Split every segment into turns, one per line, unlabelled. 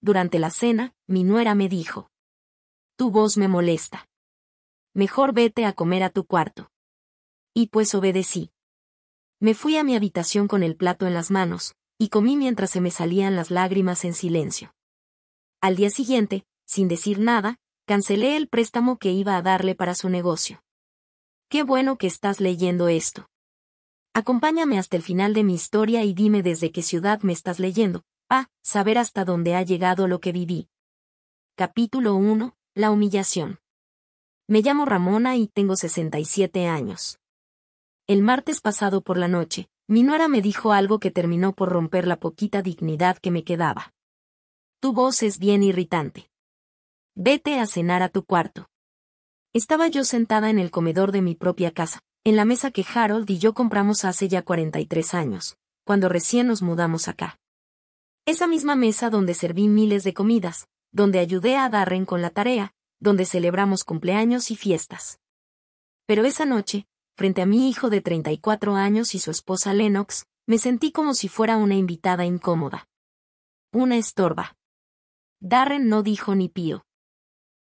durante la cena, mi nuera me dijo: tu voz me molesta. Mejor vete a comer a tu cuarto. Y pues obedecí. Me fui a mi habitación con el plato en las manos, y comí mientras se me salían las lágrimas en silencio. Al día siguiente, sin decir nada, cancelé el préstamo que iba a darle para su negocio. Qué bueno que estás leyendo esto. Acompáñame hasta el final de mi historia y dime desde qué ciudad me estás leyendo, saber hasta dónde ha llegado lo que viví. Capítulo 1. La humillación. Me llamo Ramona y tengo 67 años. El martes pasado por la noche, mi nuera me dijo algo que terminó por romper la poquita dignidad que me quedaba. Tu voz es bien irritante. Vete a cenar a tu cuarto. Estaba yo sentada en el comedor de mi propia casa, en la mesa que Harold y yo compramos hace ya 43 años, cuando recién nos mudamos acá. Esa misma mesa donde serví miles de comidas, donde ayudé a Darren con la tarea, donde celebramos cumpleaños y fiestas. Pero esa noche, frente a mi hijo de 34 años y su esposa Lennox, me sentí como si fuera una invitada incómoda. Una estorba. Darren no dijo ni pío.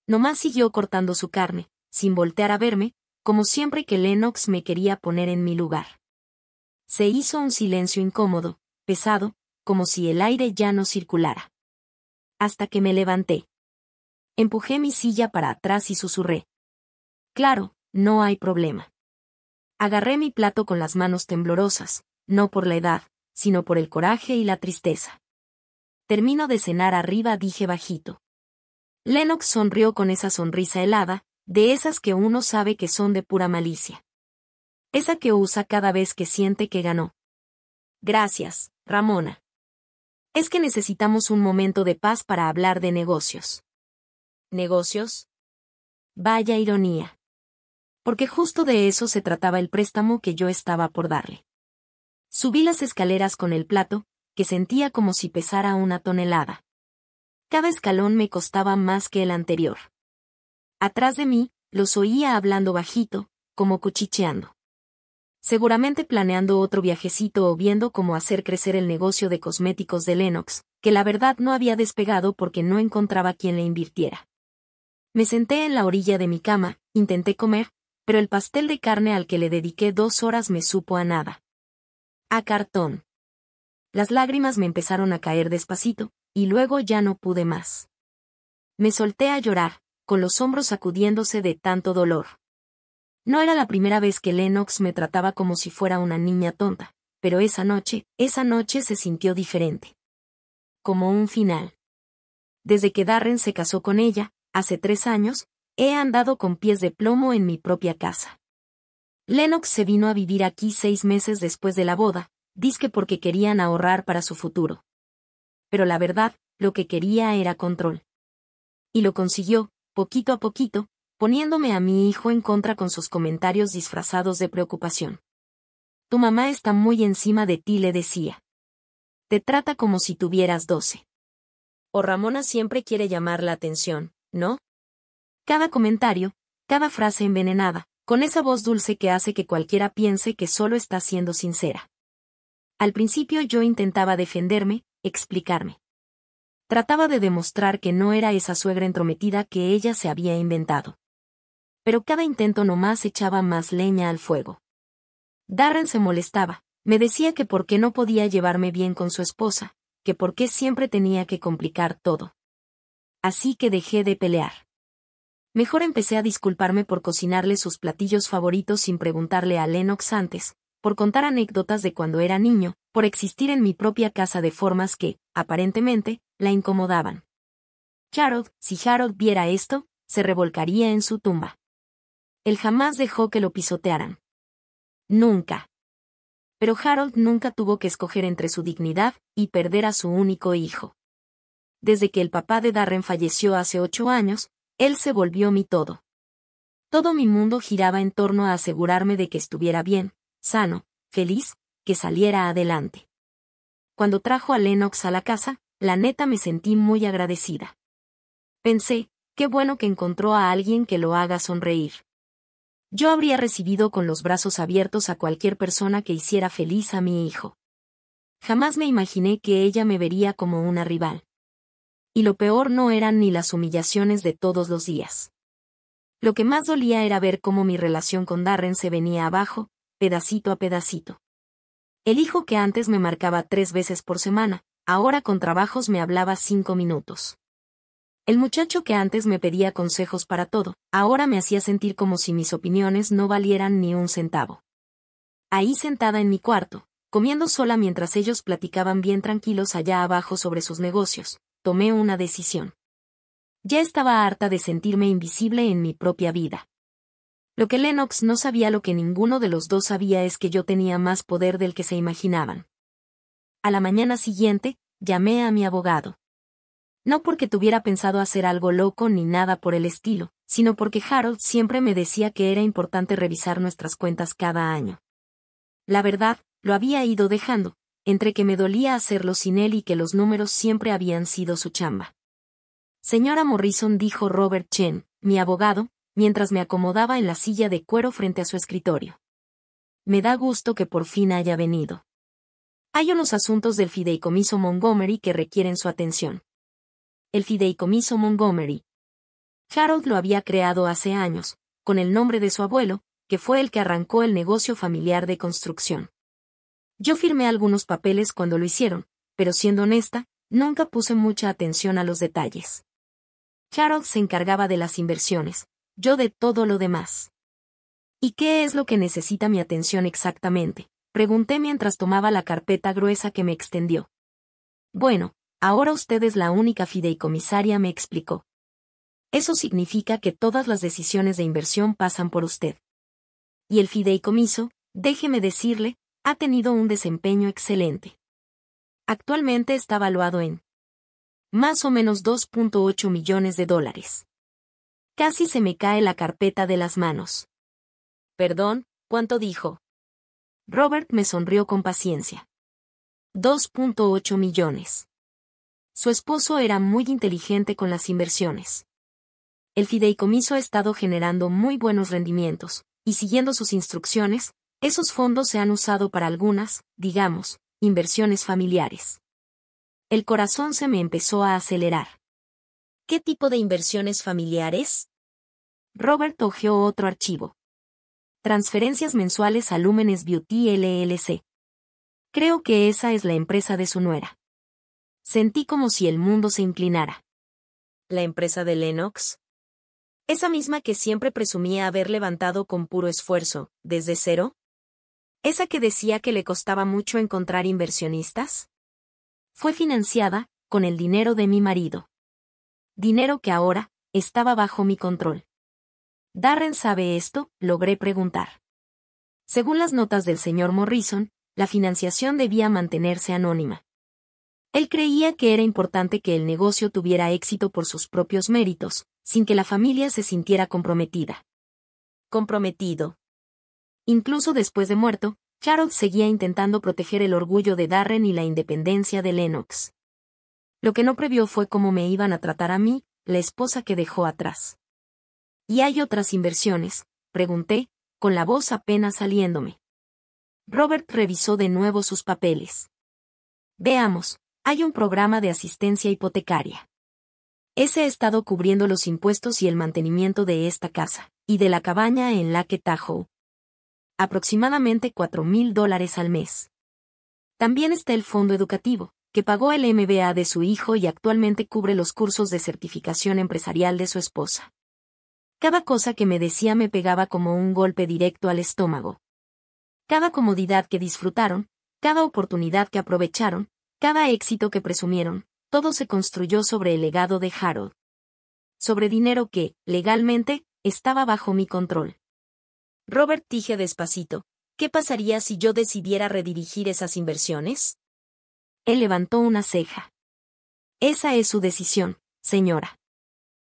Nomás siguió cortando su carne, sin voltear a verme, como siempre que Lennox me quería poner en mi lugar. Se hizo un silencio incómodo, pesado, como si el aire ya no circulara. Hasta que me levanté. Empujé mi silla para atrás y susurré: claro, no hay problema. Agarré mi plato con las manos temblorosas, no por la edad, sino por el coraje y la tristeza. Termino de cenar arriba, dije bajito. Lennox sonrió con esa sonrisa helada, de esas que uno sabe que son de pura malicia. Esa que usa cada vez que siente que ganó. Gracias, Ramona. Es que necesitamos un momento de paz para hablar de negocios. ¿Negocios? Vaya ironía. Porque justo de eso se trataba el préstamo que yo estaba por darle. Subí las escaleras con el plato, que sentía como si pesara 1 tonelada. Cada escalón me costaba más que el anterior. Atrás de mí, los oía hablando bajito, como cuchicheando. Seguramente planeando otro viajecito o viendo cómo hacer crecer el negocio de cosméticos de Lennox, que la verdad no había despegado porque no encontraba quien le invirtiera. Me senté en la orilla de mi cama, intenté comer, pero el pastel de carne al que le dediqué 2 horas me supo a nada. A cartón. Las lágrimas me empezaron a caer despacito, y luego ya no pude más. Me solté a llorar, con los hombros sacudiéndose de tanto dolor. No era la primera vez que Lennox me trataba como si fuera una niña tonta, pero esa noche se sintió diferente. Como un final. Desde que Darren se casó con ella, hace 3 años, he andado con pies de plomo en mi propia casa. Lennox se vino a vivir aquí 6 meses después de la boda, dizque porque querían ahorrar para su futuro. Pero la verdad, lo que quería era control. Y lo consiguió, poquito a poquito, poniéndome a mi hijo en contra con sus comentarios disfrazados de preocupación. Tu mamá está muy encima de ti, le decía. Te trata como si tuvieras 12. O Ramona siempre quiere llamar la atención, ¿no? Cada comentario, cada frase envenenada, con esa voz dulce que hace que cualquiera piense que solo está siendo sincera. Al principio yo intentaba defenderme, explicarme. Trataba de demostrar que no era esa suegra entrometida que ella se había inventado. Pero cada intento nomás echaba más leña al fuego. Darren se molestaba, me decía que por qué no podía llevarme bien con su esposa, que por qué siempre tenía que complicar todo. Así que dejé de pelear. Mejor empecé a disculparme por cocinarle sus platillos favoritos sin preguntarle a Lennox antes, por contar anécdotas de cuando era niño, por existir en mi propia casa de formas que, aparentemente, la incomodaban. Si Harold viera esto, se revolcaría en su tumba. Él jamás dejó que lo pisotearan. Nunca. Pero Harold nunca tuvo que escoger entre su dignidad y perder a su único hijo. Desde que el papá de Darren falleció hace 8 años, él se volvió mi todo. Todo mi mundo giraba en torno a asegurarme de que estuviera bien, sano, feliz, que saliera adelante. Cuando trajo a Lennox a la casa, la neta me sentí muy agradecida. Pensé, qué bueno que encontró a alguien que lo haga sonreír. Yo habría recibido con los brazos abiertos a cualquier persona que hiciera feliz a mi hijo. Jamás me imaginé que ella me vería como una rival. Y lo peor no eran ni las humillaciones de todos los días. Lo que más dolía era ver cómo mi relación con Darren se venía abajo, pedacito a pedacito. El hijo que antes me marcaba 3 veces por semana, ahora con trabajos me hablaba 5 minutos. El muchacho que antes me pedía consejos para todo, ahora me hacía sentir como si mis opiniones no valieran ni un centavo. Ahí sentada en mi cuarto, comiendo sola mientras ellos platicaban bien tranquilos allá abajo sobre sus negocios, tomé una decisión. Ya estaba harta de sentirme invisible en mi propia vida. Lo que Lennox no sabía, lo que ninguno de los dos sabía, es que yo tenía más poder del que se imaginaban. A la mañana siguiente, llamé a mi abogado. No porque tuviera pensado hacer algo loco ni nada por el estilo, sino porque Harold siempre me decía que era importante revisar nuestras cuentas cada año. La verdad, lo había ido dejando, entre que me dolía hacerlo sin él y que los números siempre habían sido su chamba. Señora Morrison, dijo Robert Chen, mi abogado, mientras me acomodaba en la silla de cuero frente a su escritorio. Me da gusto que por fin haya venido. Hay unos asuntos del fideicomiso Montgomery que requieren su atención. El fideicomiso Montgomery. Harold lo había creado hace años, con el nombre de su abuelo, que fue el que arrancó el negocio familiar de construcción. Yo firmé algunos papeles cuando lo hicieron, pero siendo honesta, nunca puse mucha atención a los detalles. Harold se encargaba de las inversiones, yo de todo lo demás. ¿Y qué es lo que necesita mi atención exactamente?, pregunté mientras tomaba la carpeta gruesa que me extendió. Bueno, ahora usted es la única fideicomisaria, me explicó. Eso significa que todas las decisiones de inversión pasan por usted. Y el fideicomiso, déjeme decirle, ha tenido un desempeño excelente. Actualmente está valuado en más o menos $2.8 millones. Casi se me cae la carpeta de las manos. Perdón, ¿cuánto dijo? Robert me sonrió con paciencia. 2.8 millones. Su esposo era muy inteligente con las inversiones. El fideicomiso ha estado generando muy buenos rendimientos, y siguiendo sus instrucciones, esos fondos se han usado para algunas, digamos, inversiones familiares. El corazón se me empezó a acelerar. ¿Qué tipo de inversiones familiares? Robert hojeó otro archivo. Transferencias mensuales a Lúmenes Beauty LLC. Creo que esa es la empresa de su nuera. Sentí como si el mundo se inclinara. ¿La empresa de Lennox? ¿Esa misma que siempre presumía haber levantado con puro esfuerzo, desde cero? ¿Esa que decía que le costaba mucho encontrar inversionistas? Fue financiada, con el dinero de mi marido. Dinero que ahora, estaba bajo mi control. ¿Darren sabe esto?, logré preguntar. Según las notas del señor Morrison, la financiación debía mantenerse anónima. Él creía que era importante que el negocio tuviera éxito por sus propios méritos, sin que la familia se sintiera comprometida. ¿Comprometido? Incluso después de muerto, Harold seguía intentando proteger el orgullo de Darren y la independencia de Lennox. Lo que no previó fue cómo me iban a tratar a mí, la esposa que dejó atrás. ¿Y hay otras inversiones?, pregunté, con la voz apenas saliéndome. Robert revisó de nuevo sus papeles. Veamos, hay un programa de asistencia hipotecaria. Ese ha estado cubriendo los impuestos y el mantenimiento de esta casa, y de la cabaña en Lake Tahoe. Aproximadamente $4,000 al mes. También está el fondo educativo, que pagó el MBA de su hijo y actualmente cubre los cursos de certificación empresarial de su esposa. Cada cosa que me decía me pegaba como un golpe directo al estómago. Cada comodidad que disfrutaron, cada oportunidad que aprovecharon, cada éxito que presumieron, todo se construyó sobre el legado de Harold. Sobre dinero que, legalmente, estaba bajo mi control. Robert, dije despacito, ¿qué pasaría si yo decidiera redirigir esas inversiones? Él levantó una ceja. Esa es su decisión, señora.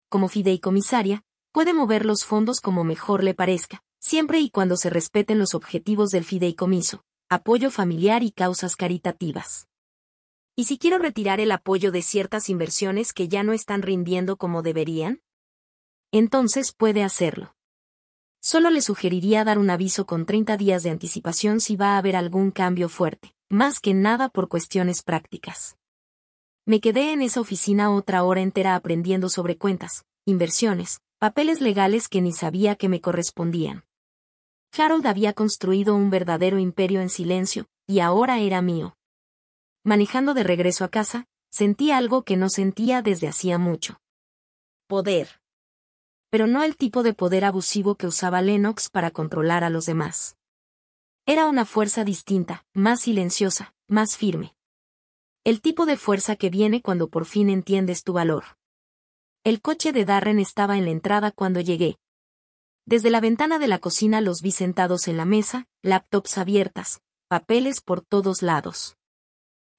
Como fideicomisaria, puede mover los fondos como mejor le parezca, siempre y cuando se respeten los objetivos del fideicomiso, apoyo familiar y causas caritativas. ¿Y si quiero retirar el apoyo de ciertas inversiones que ya no están rindiendo como deberían? Entonces puede hacerlo. Solo le sugeriría dar un aviso con 30 días de anticipación si va a haber algún cambio fuerte, más que nada por cuestiones prácticas. Me quedé en esa oficina otra hora entera aprendiendo sobre cuentas, inversiones, papeles legales que ni sabía que me correspondían. Harold había construido un verdadero imperio en silencio, y ahora era mío. Manejando de regreso a casa, sentí algo que no sentía desde hacía mucho. Poder. Pero no el tipo de poder abusivo que usaba Lennox para controlar a los demás. Era una fuerza distinta, más silenciosa, más firme. El tipo de fuerza que viene cuando por fin entiendes tu valor. El coche de Darren estaba en la entrada cuando llegué. Desde la ventana de la cocina los vi sentados en la mesa, laptops abiertas, papeles por todos lados.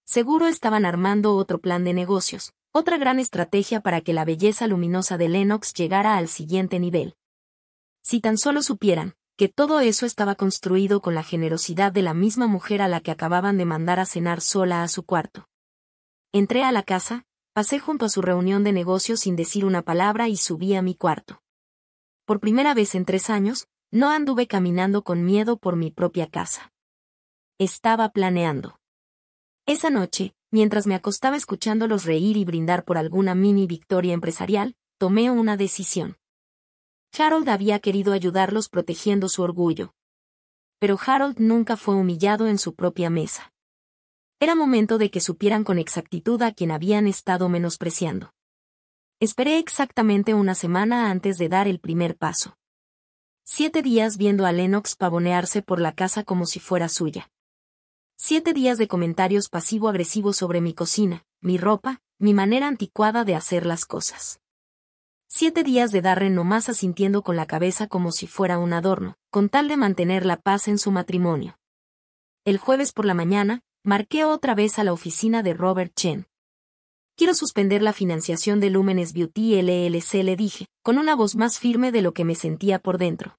Seguro estaban armando otro plan de negocios, otra gran estrategia para que la belleza luminosa de Lennox llegara al siguiente nivel. Si tan solo supieran que todo eso estaba construido con la generosidad de la misma mujer a la que acababan de mandar a cenar sola a su cuarto. Entré a la casa, pasé junto a su reunión de negocios sin decir una palabra y subí a mi cuarto. Por primera vez en 3 años, no anduve caminando con miedo por mi propia casa. Estaba planeando. Esa noche, mientras me acostaba escuchándolos reír y brindar por alguna mini victoria empresarial, tomé una decisión. Harold había querido ayudarlos protegiendo su orgullo. Pero Harold nunca fue humillado en su propia mesa. Era momento de que supieran con exactitud a quien habían estado menospreciando. Esperé exactamente una semana antes de dar el primer paso. 7 días viendo a Lennox pavonearse por la casa como si fuera suya. 7 días de comentarios pasivo-agresivos sobre mi cocina, mi ropa, mi manera anticuada de hacer las cosas. 7 días de Darren nomás asintiendo con la cabeza como si fuera un adorno, con tal de mantener la paz en su matrimonio. El jueves por la mañana, marqué otra vez a la oficina de Robert Chen. Quiero suspender la financiación de Lumenes Beauty LLC, le dije, con una voz más firme de lo que me sentía por dentro.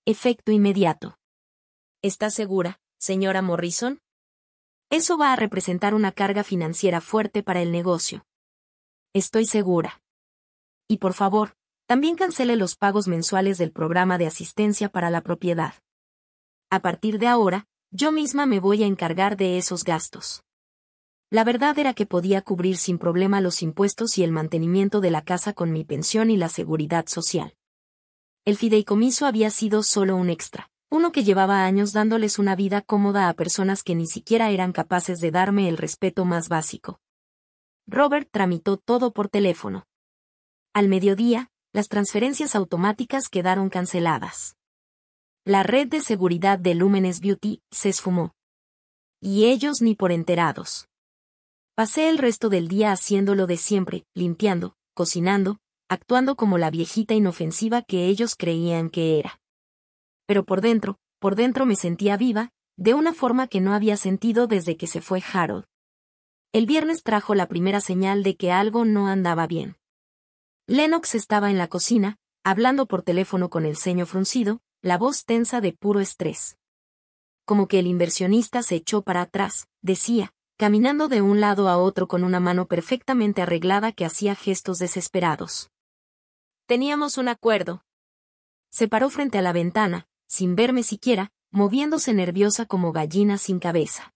Efecto inmediato. ¿Está segura, señora Morrison? Eso va a representar una carga financiera fuerte para el negocio. Estoy segura. Y por favor, también cancele los pagos mensuales del programa de asistencia para la propiedad. A partir de ahora, yo misma me voy a encargar de esos gastos. La verdad era que podía cubrir sin problema los impuestos y el mantenimiento de la casa con mi pensión y la seguridad social. El fideicomiso había sido solo un extra, uno que llevaba años dándoles una vida cómoda a personas que ni siquiera eran capaces de darme el respeto más básico. Robert tramitó todo por teléfono. Al mediodía, las transferencias automáticas quedaron canceladas. La red de seguridad de Lumenes Beauty se esfumó. Y ellos ni por enterados. Pasé el resto del día haciendo lo de siempre, limpiando, cocinando, actuando como la viejita inofensiva que ellos creían que era. Pero por dentro me sentía viva, de una forma que no había sentido desde que se fue Harold. El viernes trajo la primera señal de que algo no andaba bien. Lennox estaba en la cocina, hablando por teléfono con el ceño fruncido, la voz tensa de puro estrés. Como que el inversionista se echó para atrás, decía, caminando de un lado a otro con una mano perfectamente arreglada que hacía gestos desesperados. Teníamos un acuerdo. Se paró frente a la ventana, sin verme siquiera, moviéndose nerviosa como gallina sin cabeza.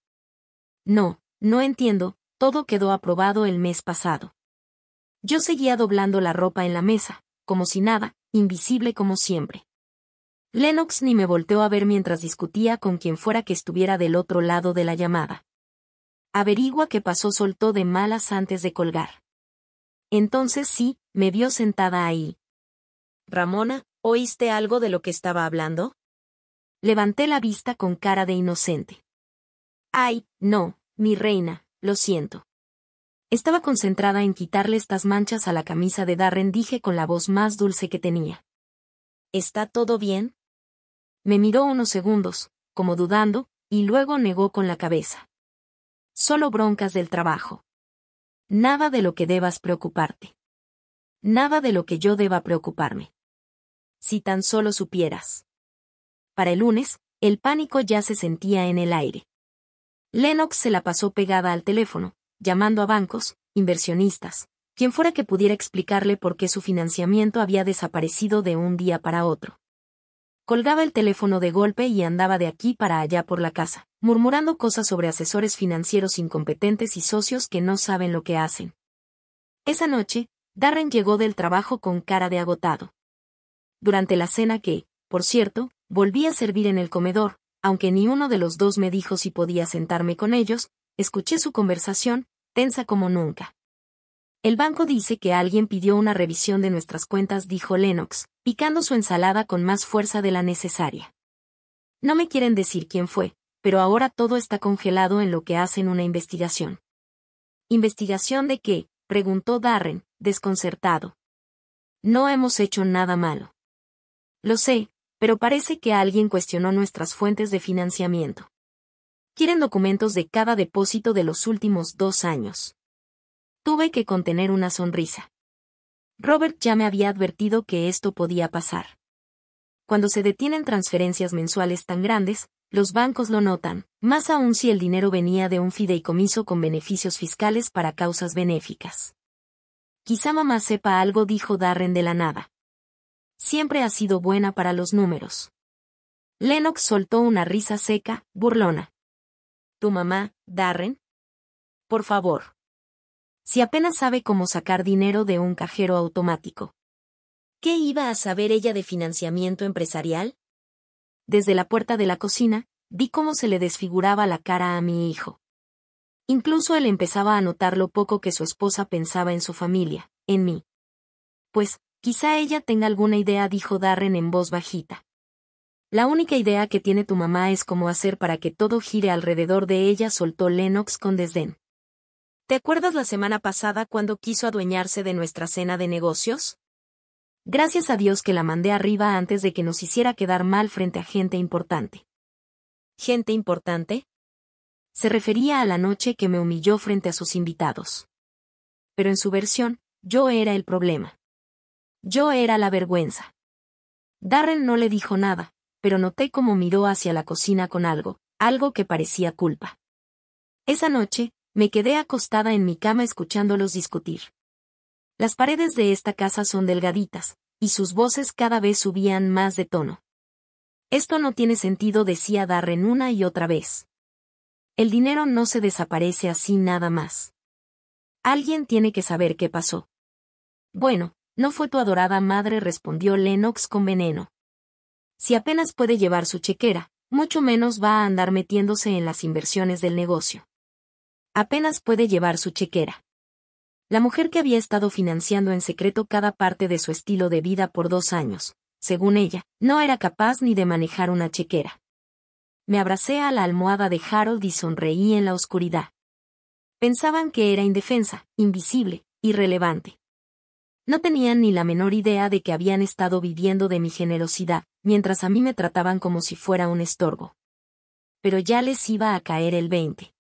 No entiendo, todo quedó aprobado el mes pasado. Yo seguía doblando la ropa en la mesa, como si nada, invisible como siempre. Lennox ni me volteó a ver mientras discutía con quien fuera que estuviera del otro lado de la llamada. Averigua qué pasó, soltó de malas antes de colgar. Entonces sí, me vio sentada ahí. Ramona, ¿oíste algo de lo que estaba hablando? Levanté la vista con cara de inocente. Ay, no, mi reina, lo siento. Estaba concentrada en quitarle estas manchas a la camisa de Darren, dije con la voz más dulce que tenía. ¿Está todo bien? Me miró unos segundos, como dudando, y luego negó con la cabeza. Solo broncas del trabajo. Nada de lo que debas preocuparte. Nada de lo que yo deba preocuparme. Si tan solo supieras. Para el lunes, el pánico ya se sentía en el aire. Lennox se la pasó pegada al teléfono, llamando a bancos, inversionistas, quien fuera que pudiera explicarle por qué su financiamiento había desaparecido de un día para otro. Colgaba el teléfono de golpe y andaba de aquí para allá por la casa, murmurando cosas sobre asesores financieros incompetentes y socios que no saben lo que hacen. Esa noche, Darren llegó del trabajo con cara de agotado. Durante la cena que, por cierto, volví a servir en el comedor, aunque ni uno de los dos me dijo si podía sentarme con ellos, escuché su conversación, tensa como nunca. El banco dice que alguien pidió una revisión de nuestras cuentas, dijo Lennox, picando su ensalada con más fuerza de la necesaria. No me quieren decir quién fue, pero ahora todo está congelado en lo que hacen una investigación. ¿Investigación de qué?, preguntó Darren, desconcertado. No hemos hecho nada malo. Lo sé, pero parece que alguien cuestionó nuestras fuentes de financiamiento. Quieren documentos de cada depósito de los últimos 2 años. Tuve que contener una sonrisa. Robert ya me había advertido que esto podía pasar. Cuando se detienen transferencias mensuales tan grandes, los bancos lo notan, más aún si el dinero venía de un fideicomiso con beneficios fiscales para causas benéficas. Quizá mamá sepa algo, dijo Darren de la nada. Siempre ha sido buena para los números. Lennox soltó una risa seca, burlona. ¿Tu mamá, Darren? Por favor. Si apenas sabe cómo sacar dinero de un cajero automático. ¿Qué iba a saber ella de financiamiento empresarial? Desde la puerta de la cocina, vi cómo se le desfiguraba la cara a mi hijo. Incluso él empezaba a notar lo poco que su esposa pensaba en su familia, en mí. Pues, quizá ella tenga alguna idea, dijo Darren en voz bajita. La única idea que tiene tu mamá es cómo hacer para que todo gire alrededor de ella, soltó Lennox con desdén. ¿Te acuerdas la semana pasada cuando quiso adueñarse de nuestra cena de negocios? Gracias a Dios que la mandé arriba antes de que nos hiciera quedar mal frente a gente importante. ¿Gente importante? Se refería a la noche que me humilló frente a sus invitados. Pero en su versión, yo era el problema. Yo era la vergüenza. Darren no le dijo nada, pero noté cómo miró hacia la cocina con algo que parecía culpa. Esa noche, me quedé acostada en mi cama escuchándolos discutir. Las paredes de esta casa son delgaditas, y sus voces cada vez subían más de tono. Esto no tiene sentido, decía Darren una y otra vez. El dinero no se desaparece así nada más. Alguien tiene que saber qué pasó. Bueno, no fue tu adorada madre, respondió Lennox con veneno. Si apenas puede llevar su chequera, mucho menos va a andar metiéndose en las inversiones del negocio. Apenas puede llevar su chequera. La mujer que había estado financiando en secreto cada parte de su estilo de vida por 2 años, según ella, no era capaz ni de manejar una chequera. Me abracé a la almohada de Harold y sonreí en la oscuridad. Pensaban que era indefensa, invisible, irrelevante. No tenían ni la menor idea de que habían estado viviendo de mi generosidad, mientras a mí me trataban como si fuera un estorbo. Pero ya les iba a caer el 20.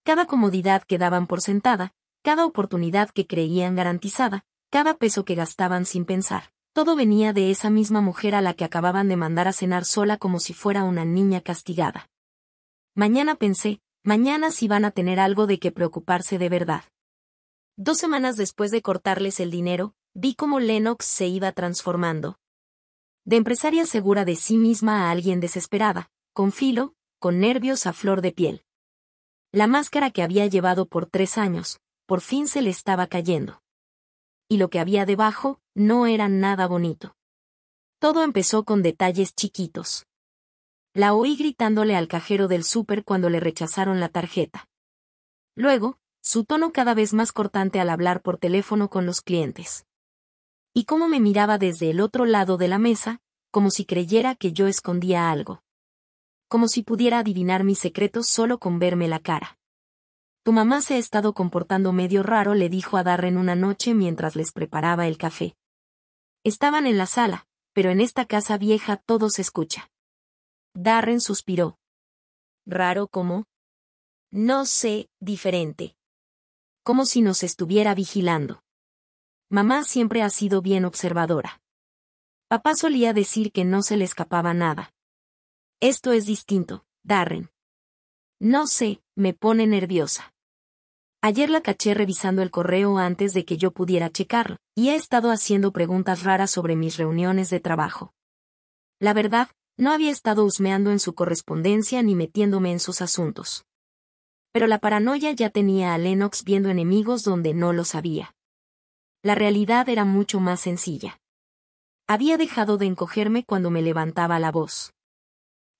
Cada comodidad que daban por sentada, cada oportunidad que creían garantizada, cada peso que gastaban sin pensar, todo venía de esa misma mujer a la que acababan de mandar a cenar sola como si fuera una niña castigada. Mañana pensé, mañana sí van a tener algo de qué preocuparse de verdad. 2 semanas después de cortarles el dinero, vi cómo Lennox se iba transformando. De empresaria segura de sí misma a alguien desesperada, con filo, con nervios a flor de piel. La máscara que había llevado por 3 años, por fin se le estaba cayendo. Y lo que había debajo, no era nada bonito. Todo empezó con detalles chiquitos. La oí gritándole al cajero del súper cuando le rechazaron la tarjeta. Luego, su tono cada vez más cortante al hablar por teléfono con los clientes. Y cómo me miraba desde el otro lado de la mesa, como si creyera que yo escondía algo. Como si pudiera adivinar mis secretos solo con verme la cara. Tu mamá se ha estado comportando medio raro, le dijo a Darren una noche mientras les preparaba el café. Estaban en la sala, pero en esta casa vieja todo se escucha. Darren suspiró. ¿Raro cómo? No sé, diferente. Como si nos estuviera vigilando. Mamá siempre ha sido bien observadora. Papá solía decir que no se le escapaba nada. Esto es distinto, Darren. No sé, me pone nerviosa. Ayer la caché revisando el correo antes de que yo pudiera checarlo, y he estado haciendo preguntas raras sobre mis reuniones de trabajo. La verdad, No había estado husmeando en su correspondencia ni metiéndome en sus asuntos. Pero la paranoia ya tenía a Lennox viendo enemigos donde no lo sabía. La realidad era mucho más sencilla. Había dejado de encogerme cuando me levantaba la voz.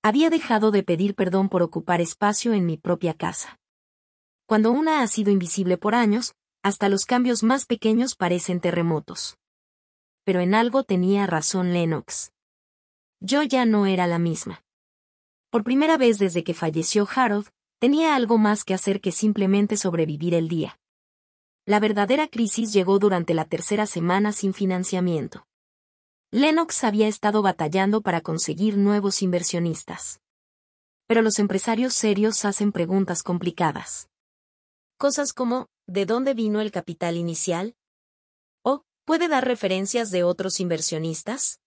Había dejado de pedir perdón por ocupar espacio en mi propia casa. Cuando una ha sido invisible por años, hasta los cambios más pequeños parecen terremotos. Pero en algo tenía razón Lennox. Yo ya no era la misma. Por primera vez desde que falleció Harold, tenía algo más que hacer que simplemente sobrevivir el día. La verdadera crisis llegó durante la tercera semana sin financiamiento. Lennox había estado batallando para conseguir nuevos inversionistas. Pero los empresarios serios hacen preguntas complicadas. Cosas como, ¿de dónde vino el capital inicial? ¿O, puede dar referencias de otros inversionistas?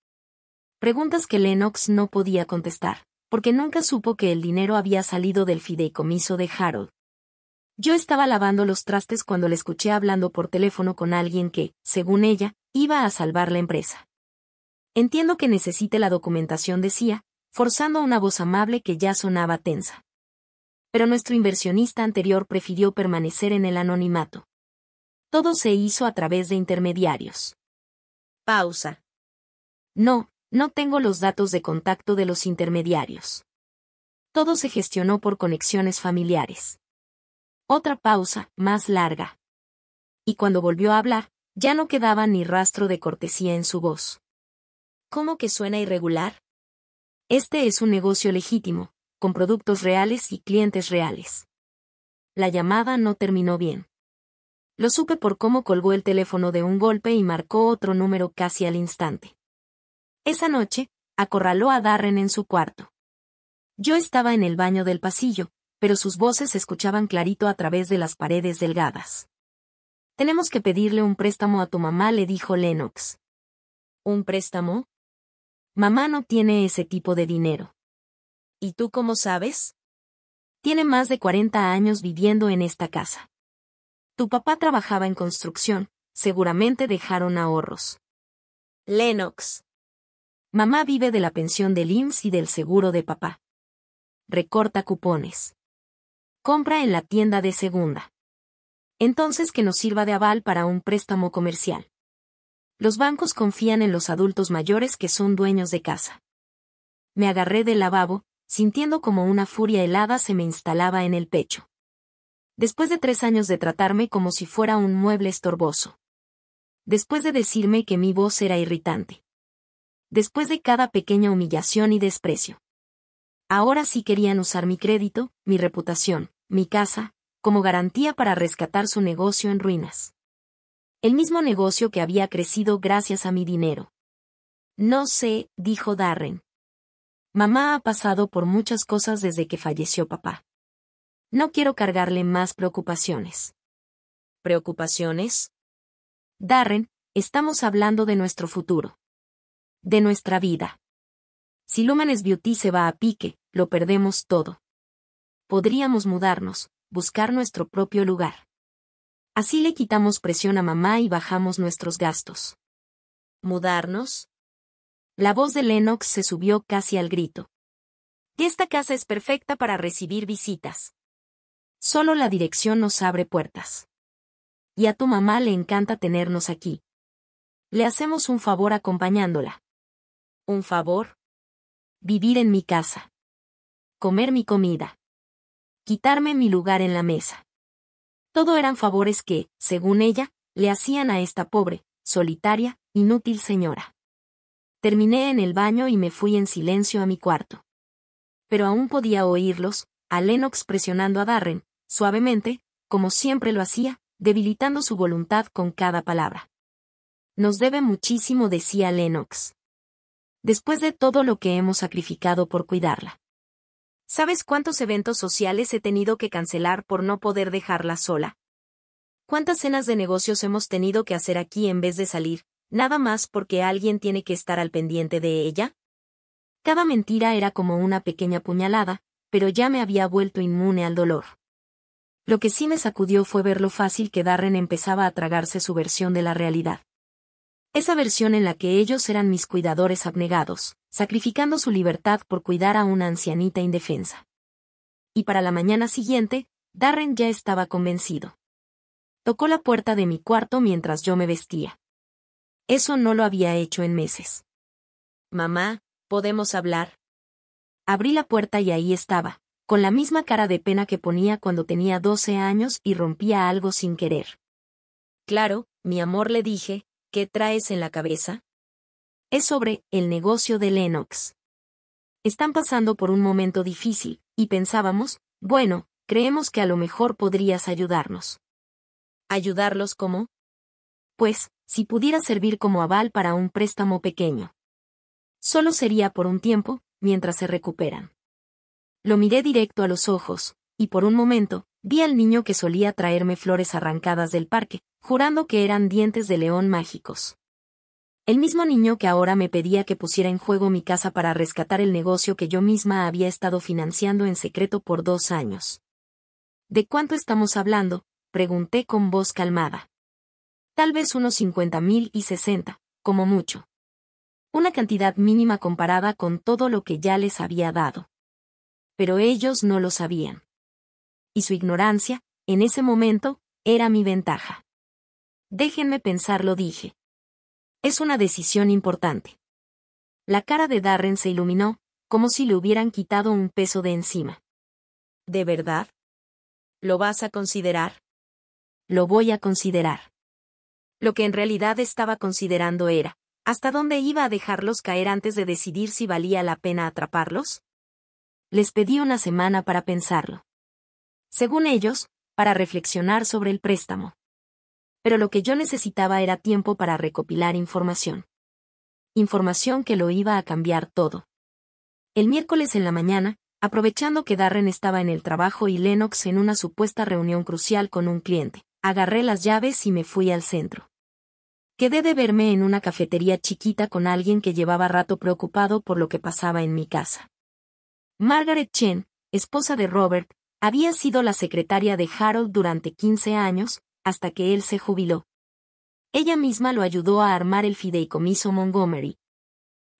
Preguntas que Lennox no podía contestar, porque nunca supo que el dinero había salido del fideicomiso de Harold. Yo estaba lavando los trastes cuando le escuché hablando por teléfono con alguien que, según ella, iba a salvar la empresa. Entiendo que necesite la documentación, decía, forzando una voz amable que ya sonaba tensa. Pero nuestro inversionista anterior prefirió permanecer en el anonimato. Todo se hizo a través de intermediarios. Pausa. No tengo los datos de contacto de los intermediarios. Todo se gestionó por conexiones familiares. Otra pausa, más larga. Y cuando volvió a hablar, ya no quedaba ni rastro de cortesía en su voz. ¿Cómo que suena irregular? Este es un negocio legítimo, con productos reales y clientes reales. La llamada no terminó bien. Lo supe por cómo colgó el teléfono de un golpe y marcó otro número casi al instante. Esa noche, acorraló a Darren en su cuarto. Yo estaba en el baño del pasillo, pero sus voces se escuchaban clarito a través de las paredes delgadas. Tenemos que pedirle un préstamo a tu mamá, le dijo Lennox. ¿Un préstamo? Mamá no tiene ese tipo de dinero. ¿Y tú cómo sabes? Tiene más de 40 años viviendo en esta casa. Tu papá trabajaba en construcción, seguramente dejaron ahorros. Lennox. Mamá vive de la pensión del IMSS y del seguro de papá. Recorta cupones. Compra en la tienda de segunda. Entonces que nos sirva de aval para un préstamo comercial. Los bancos confían en los adultos mayores que son dueños de casa. Me agarré del lavabo, sintiendo como una furia helada se me instalaba en el pecho. Después de 3 años de tratarme como si fuera un mueble estorboso. Después de decirme que mi voz era irritante. Después de cada pequeña humillación y desprecio. Ahora sí querían usar mi crédito, mi reputación, mi casa, como garantía para rescatar su negocio en ruinas. El mismo negocio que había crecido gracias a mi dinero. No sé, dijo Darren. Mamá ha pasado por muchas cosas desde que falleció papá. No quiero cargarle más preocupaciones. ¿Preocupaciones? Darren, estamos hablando de nuestro futuro. De nuestra vida. Si Lumenes Beauty se va a pique, lo perdemos todo. Podríamos mudarnos, buscar nuestro propio lugar. Así le quitamos presión a mamá y bajamos nuestros gastos. ¿Mudarnos? La voz de Lennox se subió casi al grito. Esta casa es perfecta para recibir visitas. Solo la dirección nos abre puertas. Y a tu mamá le encanta tenernos aquí. Le hacemos un favor acompañándola. ¿Un favor? Vivir en mi casa. Comer mi comida. Quitarme mi lugar en la mesa. Todo eran favores que, según ella, le hacían a esta pobre, solitaria, inútil señora. Terminé en el baño y me fui en silencio a mi cuarto. Pero aún podía oírlos, a Lennox presionando a Darren, suavemente, como siempre lo hacía, debilitando su voluntad con cada palabra. Nos debe muchísimo, decía Lennox. Después de todo lo que hemos sacrificado por cuidarla. ¿Sabes cuántos eventos sociales he tenido que cancelar por no poder dejarla sola? ¿Cuántas cenas de negocios hemos tenido que hacer aquí en vez de salir, nada más porque alguien tiene que estar al pendiente de ella? Cada mentira era como una pequeña puñalada, pero ya me había vuelto inmune al dolor. Lo que sí me sacudió fue ver lo fácil que Darren empezaba a tragarse su versión de la realidad. Esa versión en la que ellos eran mis cuidadores abnegados, sacrificando su libertad por cuidar a una ancianita indefensa. Y para la mañana siguiente, Darren ya estaba convencido. Tocó la puerta de mi cuarto mientras yo me vestía. Eso no lo había hecho en meses. «Mamá, ¿podemos hablar?». Abrí la puerta y ahí estaba, con la misma cara de pena que ponía cuando tenía 12 años y rompía algo sin querer. «Claro, mi amor», le dije, «¿qué traes en la cabeza?». «Es sobre el negocio de Lennox. Están pasando por un momento difícil, y pensábamos, bueno, creemos que a lo mejor podrías ayudarnos». «¿Ayudarlos cómo?». «Pues, si pudiera servir como aval para un préstamo pequeño. Solo sería por un tiempo, mientras se recuperan». Lo miré directo a los ojos, y por un momento, vi al niño que solía traerme flores arrancadas del parque, jurando que eran dientes de león mágicos. El mismo niño que ahora me pedía que pusiera en juego mi casa para rescatar el negocio que yo misma había estado financiando en secreto por 2 años. «¿De cuánto estamos hablando?», pregunté con voz calmada. «Tal vez unos 50,000 y 60, como mucho. Una cantidad mínima comparada con todo lo que ya les había dado». Pero ellos no lo sabían. Y su ignorancia, en ese momento, era mi ventaja. «Déjenme pensarlo», dije. «Es una decisión importante». La cara de Darren se iluminó, como si le hubieran quitado un peso de encima. «¿De verdad? ¿Lo vas a considerar?». «Lo voy a considerar». Lo que en realidad estaba considerando era, ¿hasta dónde iba a dejarlos caer antes de decidir si valía la pena atraparlos? Les pedí una semana para pensarlo. Según ellos, para reflexionar sobre el préstamo. Pero lo que yo necesitaba era tiempo para recopilar información. Información que lo iba a cambiar todo. El miércoles en la mañana, aprovechando que Darren estaba en el trabajo y Lennox en una supuesta reunión crucial con un cliente, agarré las llaves y me fui al centro. Quedé de verme en una cafetería chiquita con alguien que llevaba rato preocupado por lo que pasaba en mi casa. Margaret Chen, esposa de Robert, había sido la secretaria de Harold durante 15 años, hasta que él se jubiló. Ella misma lo ayudó a armar el fideicomiso Montgomery.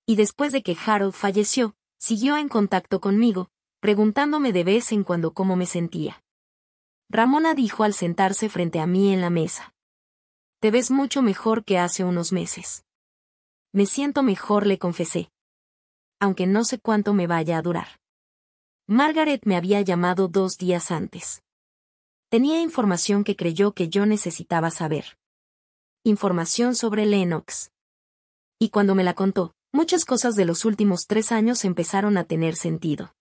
Y después de que Harold falleció, siguió en contacto conmigo, preguntándome de vez en cuando cómo me sentía. Ramona dijo al sentarse frente a mí en la mesa. «Te ves mucho mejor que hace unos meses». «Me siento mejor», le confesé. «Aunque no sé cuánto me vaya a durar». Margaret me había llamado 2 días antes. Tenía información que creyó que yo necesitaba saber. Información sobre Lennox. Y cuando me la contó, muchas cosas de los últimos 3 años empezaron a tener sentido.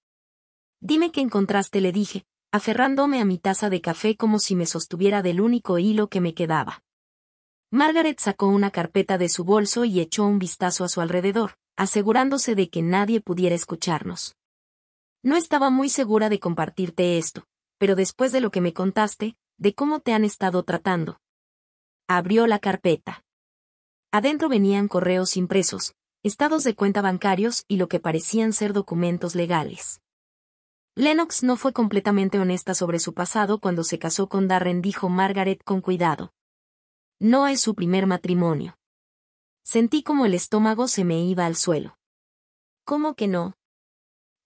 «Dime qué encontraste», le dije, aferrándome a mi taza de café como si me sostuviera del único hilo que me quedaba. Margaret sacó una carpeta de su bolso y echó un vistazo a su alrededor, asegurándose de que nadie pudiera escucharnos. «No estaba muy segura de compartirte esto, pero después de lo que me contaste, de cómo te han estado tratando». Abrió la carpeta. Adentro venían correos impresos, estados de cuenta bancarios y lo que parecían ser documentos legales. «Lennox no fue completamente honesta sobre su pasado cuando se casó con Darren», dijo Margaret con cuidado. «No es su primer matrimonio». Sentí como el estómago se me iba al suelo. «¿Cómo que no?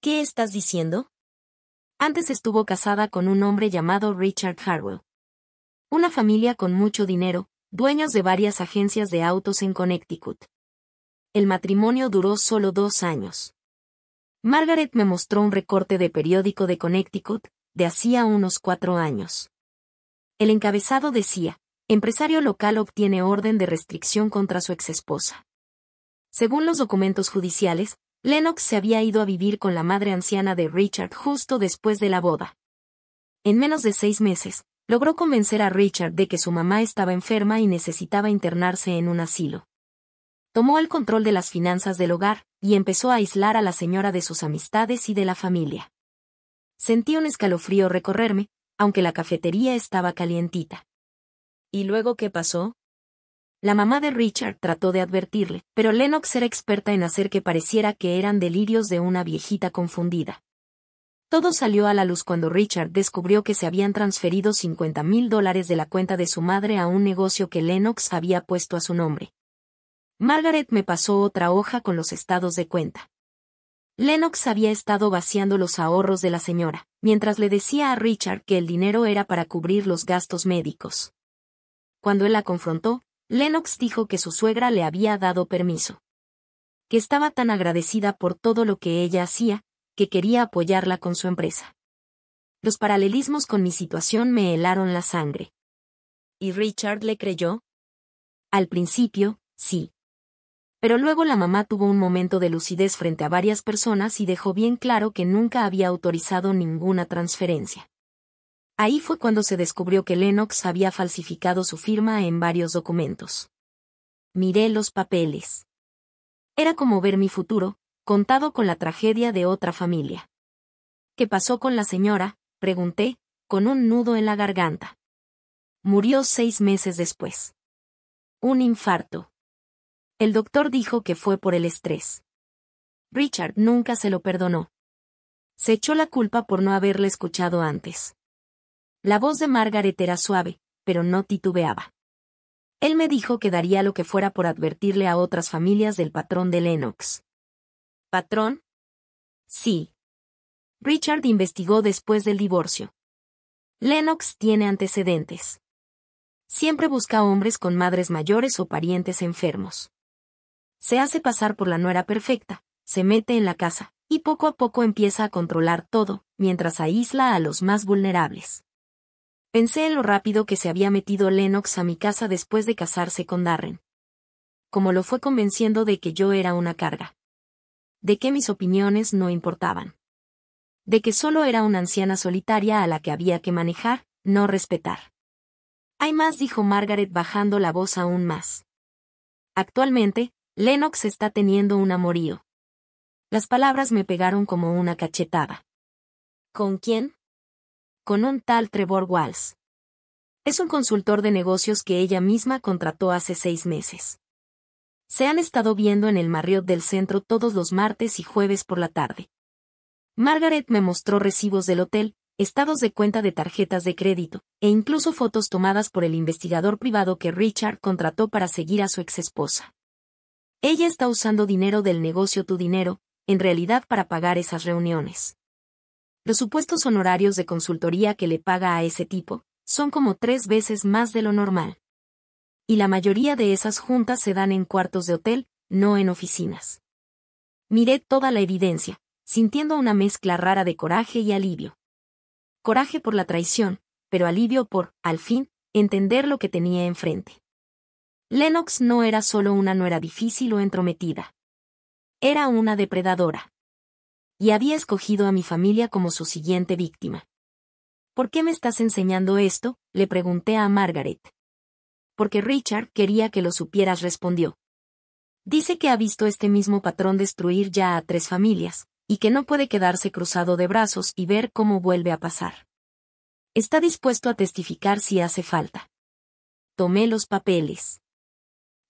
¿Qué estás diciendo?». «Antes estuvo casada con un hombre llamado Richard Harwell. Una familia con mucho dinero, dueños de varias agencias de autos en Connecticut. El matrimonio duró solo 2 años». Margaret me mostró un recorte de periódico de Connecticut, de hacía unos 4 años. El encabezado decía: «Empresario local obtiene orden de restricción contra su exesposa». Según los documentos judiciales, Lennox se había ido a vivir con la madre anciana de Richard justo después de la boda. En menos de 6 meses, logró convencer a Richard de que su mamá estaba enferma y necesitaba internarse en un asilo. Tomó el control de las finanzas del hogar, y empezó a aislar a la señora de sus amistades y de la familia. Sentí un escalofrío recorrerme, aunque la cafetería estaba calientita. ¿Y luego qué pasó? La mamá de Richard trató de advertirle, pero Lennox era experta en hacer que pareciera que eran delirios de una viejita confundida. Todo salió a la luz cuando Richard descubrió que se habían transferido $50,000 de la cuenta de su madre a un negocio que Lennox había puesto a su nombre. Margaret me pasó otra hoja con los estados de cuenta. Lennox había estado vaciando los ahorros de la señora, mientras le decía a Richard que el dinero era para cubrir los gastos médicos. Cuando él la confrontó, Lennox dijo que su suegra le había dado permiso. Que estaba tan agradecida por todo lo que ella hacía, que quería apoyarla con su empresa. Los paralelismos con mi situación me helaron la sangre. ¿Y Richard le creyó? Al principio, sí. Pero luego la mamá tuvo un momento de lucidez frente a varias personas y dejó bien claro que nunca había autorizado ninguna transferencia. Ahí fue cuando se descubrió que Lennox había falsificado su firma en varios documentos. Miré los papeles. Era como ver mi futuro, contado con la tragedia de otra familia. ¿Qué pasó con la señora?, pregunté, con un nudo en la garganta. Murió 6 meses después. Un infarto. El doctor dijo que fue por el estrés. Richard nunca se lo perdonó. Se echó la culpa por no haberle escuchado antes. La voz de Margaret era suave, pero no titubeaba. Él me dijo que daría lo que fuera por advertirle a otras familias del patrón de Lennox. ¿Patrón? Sí. Richard investigó después del divorcio. Lennox tiene antecedentes. Siempre busca hombres con madres mayores o parientes enfermos. Se hace pasar por la nuera perfecta, se mete en la casa, y poco a poco empieza a controlar todo, mientras aísla a los más vulnerables. Pensé en lo rápido que se había metido Lennox a mi casa después de casarse con Darren. Como lo fue convenciendo de que yo era una carga. De que mis opiniones no importaban. De que solo era una anciana solitaria a la que había que manejar, no respetar. Hay más, dijo Margaret bajando la voz aún más. Actualmente, Lennox está teniendo un amorío. Las palabras me pegaron como una cachetada. ¿Con quién? Con un tal Trevor Walsh. Es un consultor de negocios que ella misma contrató hace 6 meses. Se han estado viendo en el Marriott del centro todos los martes y jueves por la tarde. Margaret me mostró recibos del hotel, estados de cuenta de tarjetas de crédito, e incluso fotos tomadas por el investigador privado que Richard contrató para seguir a su exesposa. Ella está usando dinero del negocio Tu Dinero, en realidad para pagar esas reuniones. Los supuestos honorarios de consultoría que le paga a ese tipo, son como 3 veces más de lo normal. Y la mayoría de esas juntas se dan en cuartos de hotel, no en oficinas. Miré toda la evidencia, sintiendo una mezcla rara de coraje y alivio. Coraje por la traición, pero alivio por, al fin, entender lo que tenía enfrente. Lennox no era solo una nuera difícil o entrometida. Era una depredadora. Y había escogido a mi familia como su siguiente víctima. ¿Por qué me estás enseñando esto?, le pregunté a Margaret. Porque Richard quería que lo supieras, respondió. Dice que ha visto este mismo patrón destruir ya a 3 familias, y que no puede quedarse cruzado de brazos y ver cómo vuelve a pasar. Está dispuesto a testificar si hace falta. Tomé los papeles.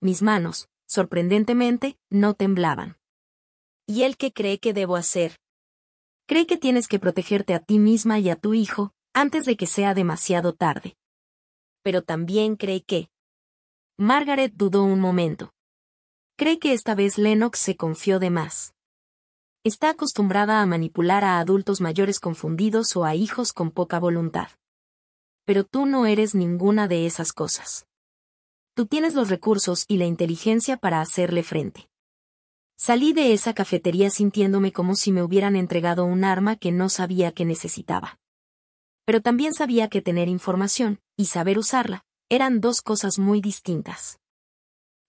Mis manos, sorprendentemente, no temblaban. ¿Y él qué cree que debo hacer? Cree que tienes que protegerte a ti misma y a tu hijo, antes de que sea demasiado tarde. Pero también cree que... Margaret dudó un momento. Cree que esta vez Lennox se confió de más. Está acostumbrada a manipular a adultos mayores confundidos o a hijos con poca voluntad. Pero tú no eres ninguna de esas cosas. Tú tienes los recursos y la inteligencia para hacerle frente. Salí de esa cafetería sintiéndome como si me hubieran entregado un arma que no sabía que necesitaba. Pero también sabía que tener información, y saber usarla, eran 2 cosas muy distintas.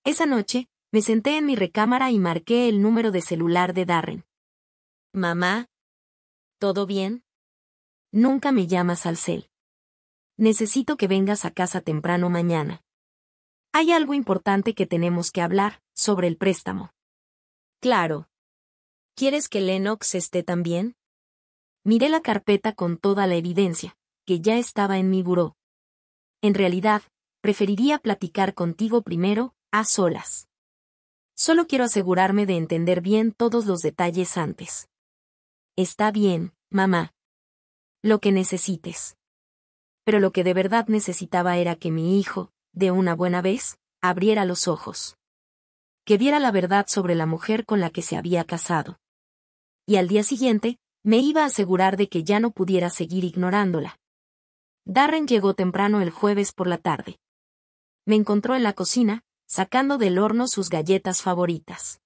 Esa noche, me senté en mi recámara y marqué el número de celular de Darren. Mamá, ¿todo bien? Nunca me llamas al cel. Necesito que vengas a casa temprano mañana. Hay algo importante que tenemos que hablar, sobre el préstamo. Claro. ¿Quieres que Lennox esté también? Miré la carpeta con toda la evidencia, que ya estaba en mi buró. En realidad, preferiría platicar contigo primero, a solas. Solo quiero asegurarme de entender bien todos los detalles antes. Está bien, mamá. Lo que necesites. Pero lo que de verdad necesitaba era que mi hijo, de una buena vez, abriera los ojos. que viera la verdad sobre la mujer con la que se había casado. Y al día siguiente, me iba a asegurar de que ya no pudiera seguir ignorándola. Darren llegó temprano el jueves por la tarde. Me encontró en la cocina, sacando del horno sus galletas favoritas.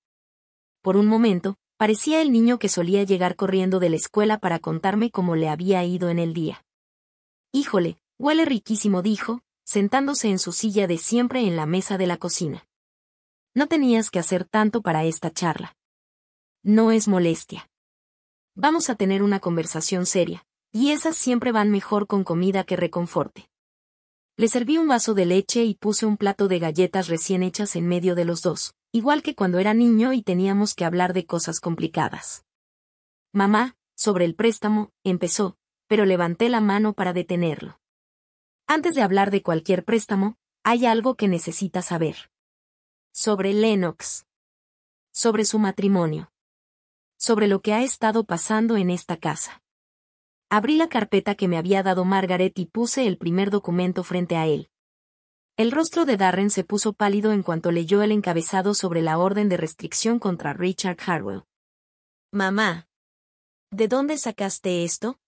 Por un momento, parecía el niño que solía llegar corriendo de la escuela para contarme cómo le había ido en el día. «Híjole, huele riquísimo», dijo, sentándose en su silla de siempre en la mesa de la cocina. «No tenías que hacer tanto para esta charla. No es molestia. Vamos a tener una conversación seria, y esas siempre van mejor con comida que reconforte». Le serví un vaso de leche y puse un plato de galletas recién hechas en medio de los dos, igual que cuando era niño y teníamos que hablar de cosas complicadas. «Mamá, sobre el préstamo», empezó, pero levanté la mano para detenerlo. «Antes de hablar de cualquier préstamo, hay algo que necesitas saber. Sobre Lennox. Sobre su matrimonio. Sobre lo que ha estado pasando en esta casa». Abrí la carpeta que me había dado Margaret y puse el primer documento frente a él. El rostro de Darren se puso pálido en cuanto leyó el encabezado sobre la orden de restricción contra Richard Harwell. «Mamá, ¿de dónde sacaste esto?»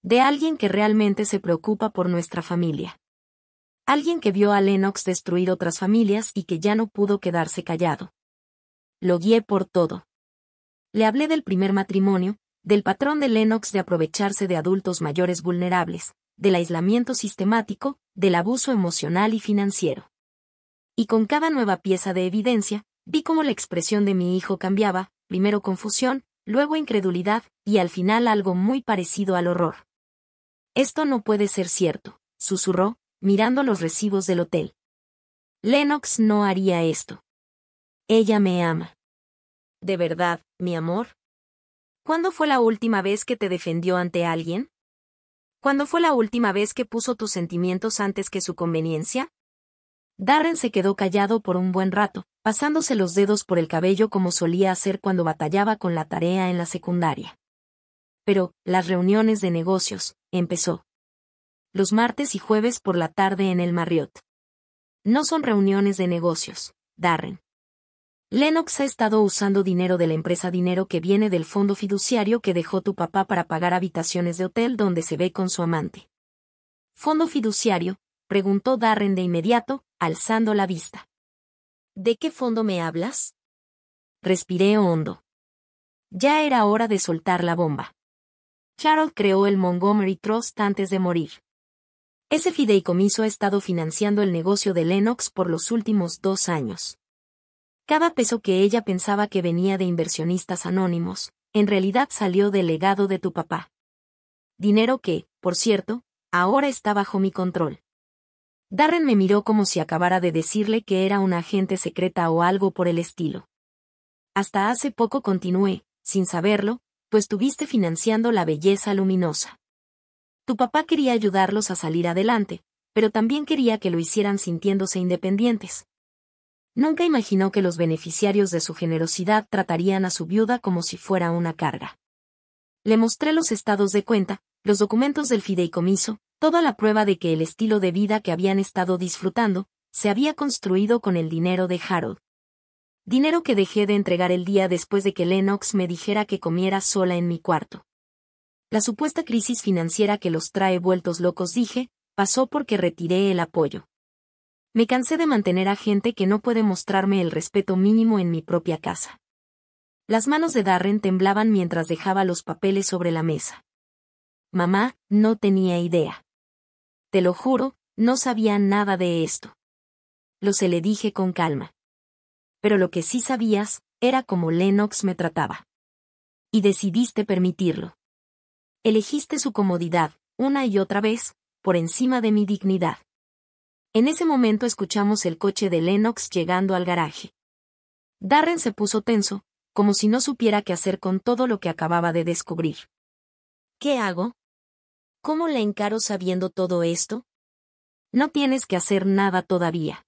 «De alguien que realmente se preocupa por nuestra familia. Alguien que vio a Lennox destruir otras familias y que ya no pudo quedarse callado. Lo guié por todo. Le hablé del primer matrimonio, del patrón de Lennox de aprovecharse de adultos mayores vulnerables, del aislamiento sistemático, del abuso emocional y financiero. Y con cada nueva pieza de evidencia, vi cómo la expresión de mi hijo cambiaba, primero confusión, luego incredulidad, y al final algo muy parecido al horror. «Esto no puede ser cierto», susurró, mirando los recibos del hotel. «Lennox no haría esto. Ella me ama». «¿De verdad, mi amor? ¿Cuándo fue la última vez que te defendió ante alguien? ¿Cuándo fue la última vez que puso tus sentimientos antes que su conveniencia?» Darren se quedó callado por un buen rato, pasándose los dedos por el cabello como solía hacer cuando batallaba con la tarea en la secundaria. «Pero, las reuniones de negocios», empezó. «Los martes y jueves por la tarde en el Marriott. No son reuniones de negocios, Darren. Lennox ha estado usando dinero de la empresa, dinero que viene del fondo fiduciario que dejó tu papá para pagar habitaciones de hotel donde se ve con su amante». «¿Fondo fiduciario?», preguntó Darren de inmediato, alzando la vista. «¿De qué fondo me hablas?». Respiré hondo. Ya era hora de soltar la bomba. Harold creó el Montgomery Trust antes de morir. Ese fideicomiso ha estado financiando el negocio de Lennox por los últimos 2 años. Cada peso que ella pensaba que venía de inversionistas anónimos, en realidad salió del legado de tu papá. Dinero que, por cierto, ahora está bajo mi control. Darren me miró como si acabara de decirle que era una agente secreta o algo por el estilo. «Hasta hace poco», continué, sin saberlo, «tú estuviste financiando la belleza luminosa. Tu papá quería ayudarlos a salir adelante, pero también quería que lo hicieran sintiéndose independientes. Nunca imaginó que los beneficiarios de su generosidad tratarían a su viuda como si fuera una carga». Le mostré los estados de cuenta, los documentos del fideicomiso, toda la prueba de que el estilo de vida que habían estado disfrutando, se había construido con el dinero de Harold. Dinero que dejé de entregar el día después de que Lennox me dijera que comiera sola en mi cuarto. La supuesta crisis financiera que los trae vueltos locos, dije, pasó porque retiré el apoyo. Me cansé de mantener a gente que no puede mostrarme el respeto mínimo en mi propia casa. Las manos de Darren temblaban mientras dejaba los papeles sobre la mesa. «Mamá, no tenía idea. Te lo juro, no sabía nada de esto. Lo sé», le dije con calma. «Pero lo que sí sabías, era cómo Lennox me trataba. Y decidiste permitirlo. Elegiste su comodidad, una y otra vez, por encima de mi dignidad». En ese momento escuchamos el coche de Lennox llegando al garaje. Darren se puso tenso, como si no supiera qué hacer con todo lo que acababa de descubrir. «¿Qué hago? ¿Cómo la encaro sabiendo todo esto?». «No tienes que hacer nada todavía.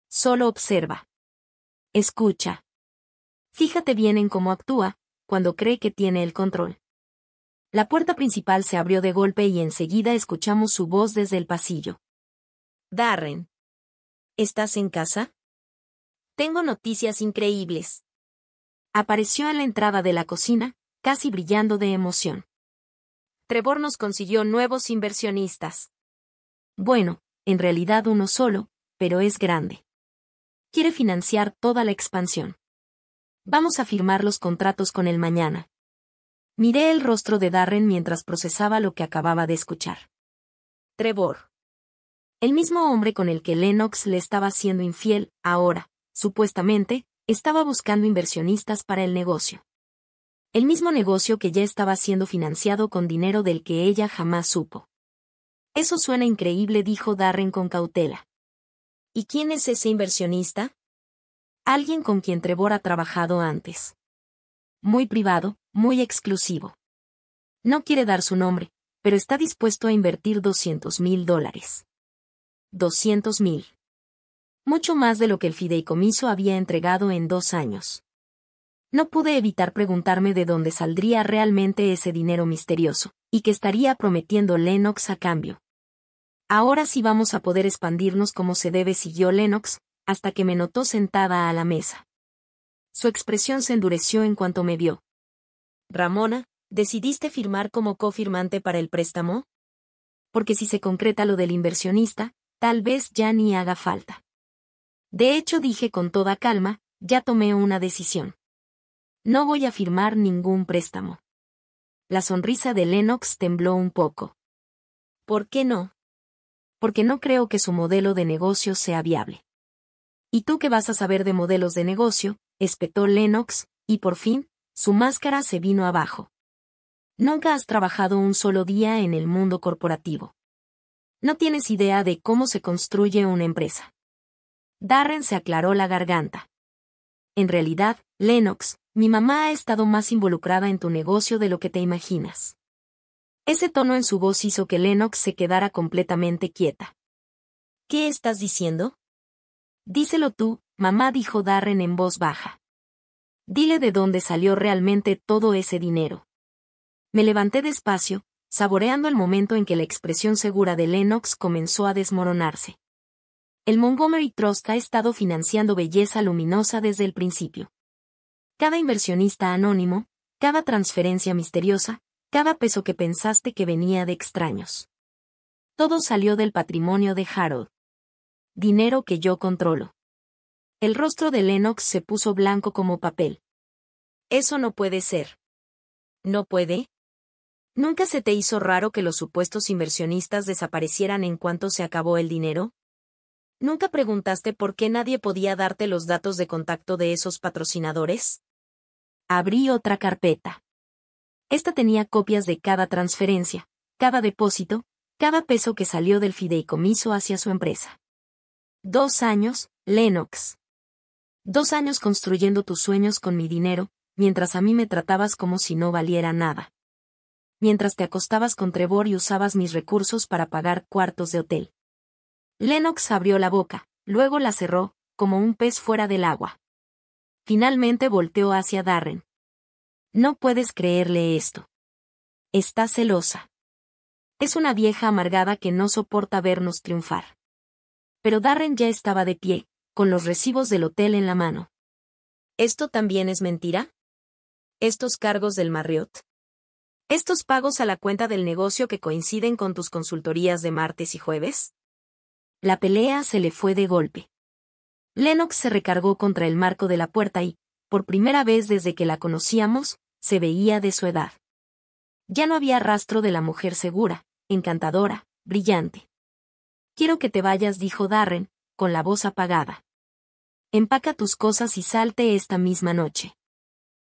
Solo observa. Escucha. Fíjate bien en cómo actúa, cuando cree que tiene el control». La puerta principal se abrió de golpe y enseguida escuchamos su voz desde el pasillo. «Darren. ¿Estás en casa? Tengo noticias increíbles. Apareció en la entrada de la cocina, casi brillando de emoción. Trevor nos consiguió nuevos inversionistas. Bueno, en realidad uno solo, pero es grande. Quiere financiar toda la expansión. Vamos a firmar los contratos con él mañana. Miré el rostro de Darren mientras procesaba lo que acababa de escuchar. Trevor. El mismo hombre con el que Lennox le estaba siendo infiel, ahora, supuestamente, estaba buscando inversionistas para el negocio. El mismo negocio que ya estaba siendo financiado con dinero del que ella jamás supo. Eso suena increíble, dijo Darren con cautela. ¿Y quién es ese inversionista? Alguien con quien Trevor ha trabajado antes. Muy privado, muy exclusivo. No quiere dar su nombre, pero está dispuesto a invertir $200,000. $200,000. Mucho más de lo que el fideicomiso había entregado en 2 años. No pude evitar preguntarme de dónde saldría realmente ese dinero misterioso, y qué estaría prometiendo Lennox a cambio. Ahora sí vamos a poder expandirnos como se debe, siguió Lennox, hasta que me notó sentada a la mesa. Su expresión se endureció en cuanto me vio. Ramona, ¿decidiste firmar como cofirmante para el préstamo? Porque si se concreta lo del inversionista, tal vez ya ni haga falta. De hecho, dije con toda calma, ya tomé una decisión. No voy a firmar ningún préstamo. La sonrisa de Lennox tembló un poco. ¿Por qué no? Porque no creo que su modelo de negocio sea viable. ¿Y tú qué vas a saber de modelos de negocio?, espetó Lennox, y por fin, su máscara se vino abajo. Nunca has trabajado un solo día en el mundo corporativo. No tienes idea de cómo se construye una empresa. Darren se aclaró la garganta. En realidad, Lennox, mi mamá ha estado más involucrada en tu negocio de lo que te imaginas. Ese tono en su voz hizo que Lennox se quedara completamente quieta. ¿Qué estás diciendo? Díselo tú, mamá, dijo Darren en voz baja. Dile de dónde salió realmente todo ese dinero. Me levanté despacio, saboreando el momento en que la expresión segura de Lennox comenzó a desmoronarse. El Montgomery Trust ha estado financiando belleza luminosa desde el principio. Cada inversionista anónimo, cada transferencia misteriosa, cada peso que pensaste que venía de extraños. Todo salió del patrimonio de Harold. Dinero que yo controlo. El rostro de Lennox se puso blanco como papel. Eso no puede ser. ¿No puede? ¿Nunca se te hizo raro que los supuestos inversionistas desaparecieran en cuanto se acabó el dinero? ¿Nunca preguntaste por qué nadie podía darte los datos de contacto de esos patrocinadores? Abrí otra carpeta. Esta tenía copias de cada transferencia, cada depósito, cada peso que salió del fideicomiso hacia su empresa. 2 años, Lennox. 2 años construyendo tus sueños con mi dinero, mientras a mí me tratabas como si no valiera nada. Mientras te acostabas con Trevor y usabas mis recursos para pagar cuartos de hotel. Lennox abrió la boca, luego la cerró, como un pez fuera del agua. Finalmente volteó hacia Darren. No puedes creerle esto. Está celosa. Es una vieja amargada que no soporta vernos triunfar. Pero Darren ya estaba de pie, con los recibos del hotel en la mano. ¿Esto también es mentira? ¿Estos cargos del Marriott? ¿Estos pagos a la cuenta del negocio que coinciden con tus consultorías de martes y jueves? La pelea se le fue de golpe. Lennox se recargó contra el marco de la puerta y, por primera vez desde que la conocíamos, se veía de su edad. Ya no había rastro de la mujer segura, encantadora, brillante. Quiero que te vayas, dijo Darren, con la voz apagada. Empaca tus cosas y salte esta misma noche.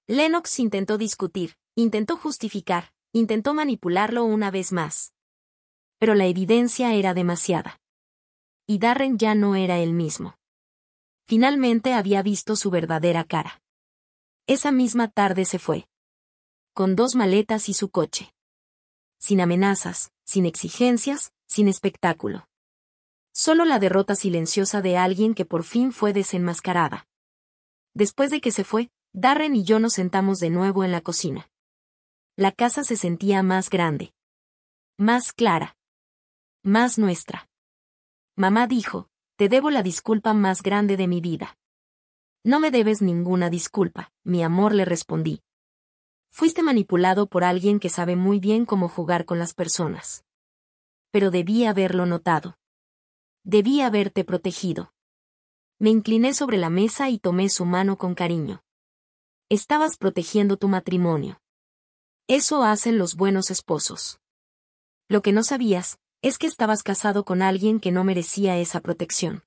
Lennox intentó discutir, intentó justificar, intentó manipularlo una vez más. Pero la evidencia era demasiada. Y Darren ya no era el mismo. Finalmente había visto su verdadera cara. Esa misma tarde se fue. Con 2 maletas y su coche. Sin amenazas, sin exigencias, sin espectáculo. Solo la derrota silenciosa de alguien que por fin fue desenmascarada. Después de que se fue, Darren y yo nos sentamos de nuevo en la cocina. La casa se sentía más grande. Más clara. Más nuestra. Mamá dijo, te debo la disculpa más grande de mi vida. No me debes ninguna disculpa, mi amor, le respondí. Fuiste manipulado por alguien que sabe muy bien cómo jugar con las personas. Pero debí haberlo notado. Debí haberte protegido. Me incliné sobre la mesa y tomé su mano con cariño. Estabas protegiendo tu matrimonio. Eso hacen los buenos esposos. Lo que no sabías, es que estabas casado con alguien que no merecía esa protección.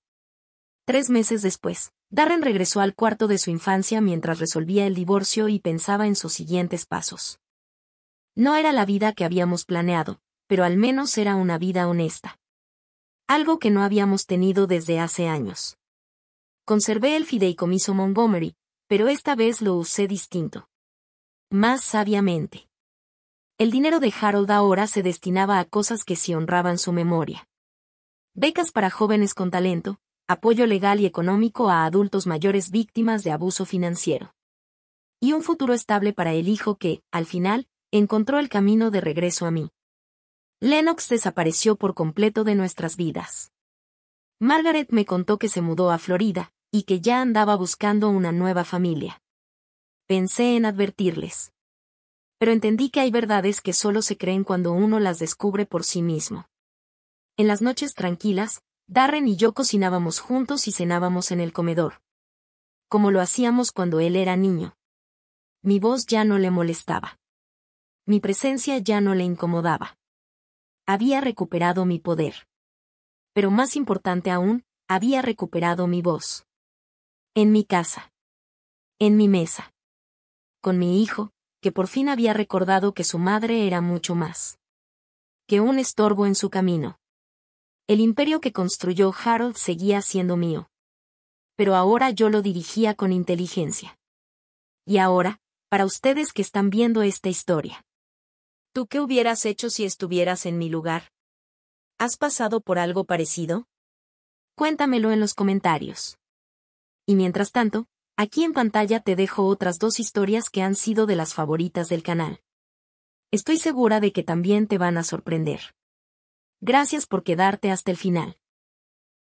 3 meses después, Darren regresó al cuarto de su infancia mientras resolvía el divorcio y pensaba en sus siguientes pasos. No era la vida que habíamos planeado, pero al menos era una vida honesta. Algo que no habíamos tenido desde hace años. Conservé el fideicomiso Montgomery, pero esta vez lo usé distinto. Más sabiamente. El dinero de Harold ahora se destinaba a cosas que sí honraban su memoria. Becas para jóvenes con talento, apoyo legal y económico a adultos mayores víctimas de abuso financiero. Y un futuro estable para el hijo que, al final, encontró el camino de regreso a mí. Lennox desapareció por completo de nuestras vidas. Margaret me contó que se mudó a Florida, y que ya andaba buscando una nueva familia. Pensé en advertirles. Pero entendí que hay verdades que solo se creen cuando uno las descubre por sí mismo. En las noches tranquilas, Darren y yo cocinábamos juntos y cenábamos en el comedor. Como lo hacíamos cuando él era niño. Mi voz ya no le molestaba. Mi presencia ya no le incomodaba. Había recuperado mi poder. Pero más importante aún, había recuperado mi voz. En mi casa. En mi mesa. Con mi hijo, que por fin había recordado que su madre era mucho más que un estorbo en su camino. El imperio que construyó Harold seguía siendo mío. Pero ahora yo lo dirigía con inteligencia. Y ahora, para ustedes que están viendo esta historia. ¿Tú qué hubieras hecho si estuvieras en mi lugar? ¿Has pasado por algo parecido? Cuéntamelo en los comentarios. Y mientras tanto, aquí en pantalla te dejo otras 2 historias que han sido de las favoritas del canal. Estoy segura de que también te van a sorprender. Gracias por quedarte hasta el final.